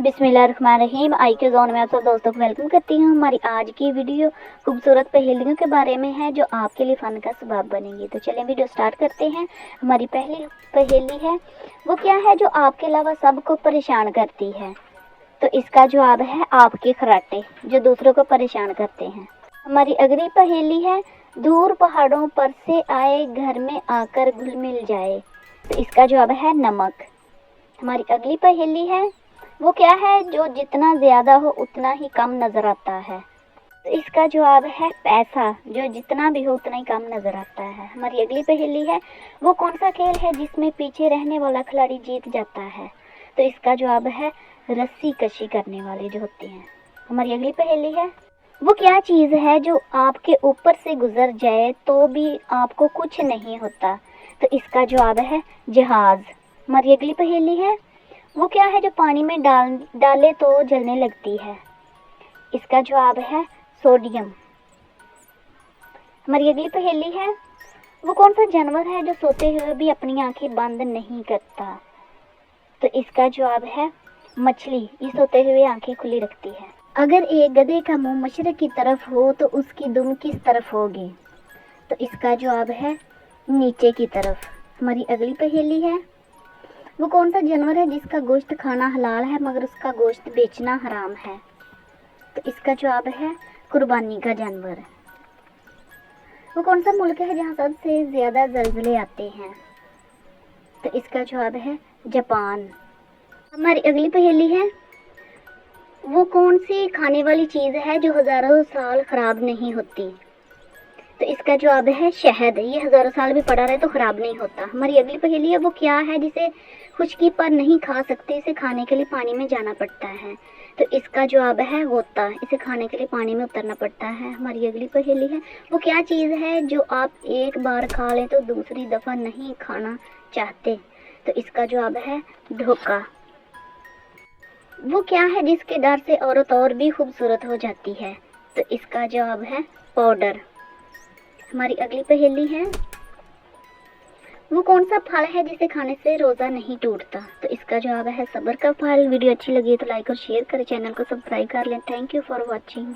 बिस्मिल्लाहिर्रहमानिर्रहीम। IQ zone में आप सब दोस्तों को वेलकम करती हूँ। हमारी आज की वीडियो खूबसूरत पहेलियों के बारे में है जो आपके लिए फ़न का सबब बनेंगी। तो चलें वीडियो स्टार्ट करते हैं। हमारी पहली पहेली है, वो क्या है जो आपके अलावा सबको परेशान करती है? तो इसका जवाब है आपके खर्राटे, जो दूसरों को परेशान करते हैं। हमारी अगली पहेली है, दूर पहाड़ों पर से आए, घर में आकर घुल मिल जाए। तो इसका जवाब है नमक। हमारी अगली पहेली है, वो क्या है जो जितना ज़्यादा हो उतना ही कम नज़र आता है? तो इसका जवाब है पैसा, जो जितना भी हो उतना ही कम नज़र आता है। हमारी अगली पहेली है, वो कौन सा खेल है जिसमें पीछे रहने वाला खिलाड़ी जीत जाता है? तो इसका जवाब है रस्सी कशी करने वाले जो होते हैं। हमारी अगली पहेली है, वो क्या चीज़ है जो आपके ऊपर से गुजर जाए तो भी आपको कुछ नहीं होता? तो इसका जवाब है जहाज़। हमारी अगली पहेली है, वो क्या है जो पानी में डाले तो जलने लगती है? इसका जवाब है सोडियम। हमारी अगली पहेली है, वो कौन सा जानवर है जो सोते हुए भी अपनी आंखें बंद नहीं करता? तो इसका जवाब है मछली, ये सोते हुए आंखें खुली रखती है। अगर एक गधे का मुंह मशरक की तरफ हो तो उसकी दुम किस तरफ होगी? तो इसका जवाब है नीचे की तरफ। हमारी अगली पहेली है, वो कौन सा जानवर है जिसका गोश्त खाना हलाल है मगर उसका गोश्त बेचना हराम है? तो इसका जवाब है कुर्बानी का जानवर। वो कौन सा मुल्क है जहाँ सबसे ज़्यादा ज़लज़ले आते हैं? तो इसका जवाब है जापान। हमारी अगली पहेली है, वो कौन सी खाने वाली चीज़ है जो हज़ारों साल ख़राब नहीं होती? तो इसका जवाब है शहद। ये हज़ारों साल भी पड़ा रहे तो ख़राब नहीं होता। हमारी अगली पहेली है, वो क्या है जिसे खुश्की पर नहीं खा सकते, इसे खाने के लिए पानी में जाना पड़ता है? तो इसका जवाब है गोता, इसे खाने के लिए पानी में उतरना पड़ता है। हमारी अगली पहेली है, वो क्या चीज़ है जो आप एक बार खा लें तो दूसरी दफ़ा नहीं खाना चाहते? तो इसका जवाब है धोखा। वो क्या है जिसके डर से औरत और भी खूबसूरत हो जाती है? तो इसका जवाब है पाउडर। हमारी अगली पहेली है, वो कौन सा फल है जिसे खाने से रोज़ा नहीं टूटता? तो इसका जवाब है सब्र का फल। वीडियो अच्छी लगी तो लाइक और शेयर करें, चैनल को सब्सक्राइब कर लें। Thank you for watching.